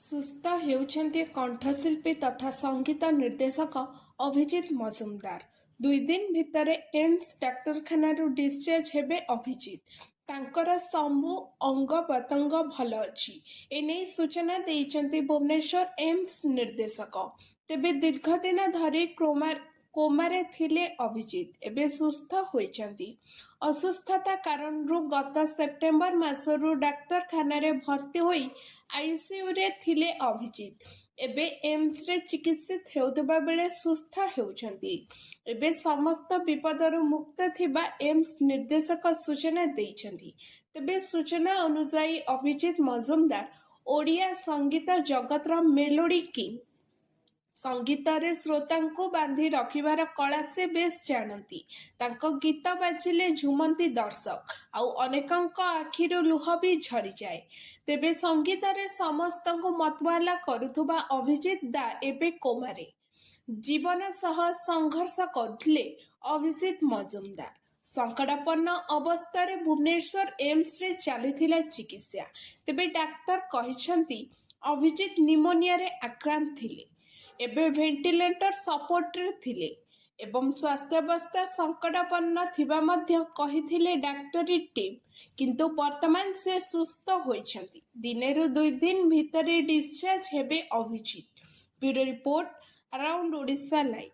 ସୁସ୍ଥ ହେଉଛନ୍ତି କଣ୍ଠଶିଳ୍ପୀ ତଥା ସଙ୍ଗୀତ ନିର୍ଦ୍ଦେଶକ ଅଭିଜିତ ମଜୁମଦାର। 2 ଦିନ ଭିତରେ ଏମ୍ସ ଡାକ୍ତରଖାନାରୁ ଡିସଚାର୍ଜ ହେବେ ଅଭିଜିତ। ତାଙ୍କର ସବୁ ଅଙ୍ଗ ପ୍ରତ୍ୟଙ୍ଗ ଭଲ ଅଛି। ଏନେଇ ସୂଚନା ଦେଇଛନ୍ତି ଭୁବନେଶ୍ୱର ଏମ୍ସ ନିର୍ଦ୍ଦେଶକ। ତେବେ ଦୀର୍ଘଦିନ ଧରି କୋମାରେ ଥିଲେ ଅଭିଜିତ ଏବେ ସୁସ୍ଥ ହୋଇଛନ୍ତି। ଅସୁସ୍ଥତା କାରଣରୁ ଗତ ସେପ୍ଟେମ୍ବର ମାସରୁ ଡାକ୍ତରଖାନାରେ ଭର୍ତ୍ତି ହୋଇ ଆଇସିୟୁରେ ଥିଲେ ଅଭିଜିତ। ଏବେ ଏମ୍ସରେ ଚିକିତ୍ସିତ ହେଉଥିବା ବେଳେ ସୁସ୍ଥ ହେଉଛନ୍ତି। ଏବେ ସମସ୍ତ ବିପଦରୁ ମୁକ୍ତ ଥିବା ଏମ୍ସ ନିର୍ଦ୍ଦେଶକ ସୂଚନା ଦେଇଛନ୍ତି। ତେବେ ସୂଚନା ଅନୁଯାୟୀ ଅଭିଜିତ ମଜୁମଦାର ଓଡ଼ିଆ ସଙ୍ଗୀତ ଜଗତର ମେଲୋଡି କିଙ୍ଗ। ସଙ୍ଗୀତରେ ଶ୍ରୋତାଙ୍କୁ ବାନ୍ଧି ରଖିବାର କଳା ସେ ବେଶ୍ ଜାଣନ୍ତି। ତାଙ୍କ ଗୀତ ବାଜିଲେ ଝୁମନ୍ତି ଦର୍ଶକ, ଆଉ ଅନେକଙ୍କ ଆଖିରୁ ଲୁହ ବି ଝରିଯାଏ। ତେବେ ସଙ୍ଗୀତରେ ସମସ୍ତଙ୍କୁ ମତୱାଲା କରୁଥିବା ଅଭିଜିତ ଦା ଏବେ କୋମାରେ। ଜୀବନ ସହ ସଂଘର୍ଷ କରୁଥିଲେ ଅଭିଜିତ ମଜୁମଦାର। ସଙ୍କଟାପନ୍ନ ଅବସ୍ଥାରେ ଭୁବନେଶ୍ୱର ଏମ୍ସରେ ଚାଲିଥିଲା ଚିକିତ୍ସା। ତେବେ ଡାକ୍ତର କହିଛନ୍ତି ଅଭିଜିତ ନିମୋନିଆରେ ଆକ୍ରାନ୍ତ ଥିଲେ। ଏବେ ଭେଣ୍ଟିଲେଟର ସପୋର୍ଟରେ ଥିଲେ ଏବଂ ସ୍ୱାସ୍ଥ୍ୟାବସ୍ଥା ସଙ୍କଟାପନ୍ନ ଥିବା ମଧ୍ୟ କହିଥିଲେ ଡାକ୍ତରୀ ଟିମ୍। କିନ୍ତୁ ବର୍ତ୍ତମାନ ସେ ସୁସ୍ଥ ହୋଇଛନ୍ତି। ଦିନେରୁ 2 ଦିନ ଭିତରେ ଡିସଚାର୍ଜ ହେବେ Abhijit. Bureau report, around Odisha live.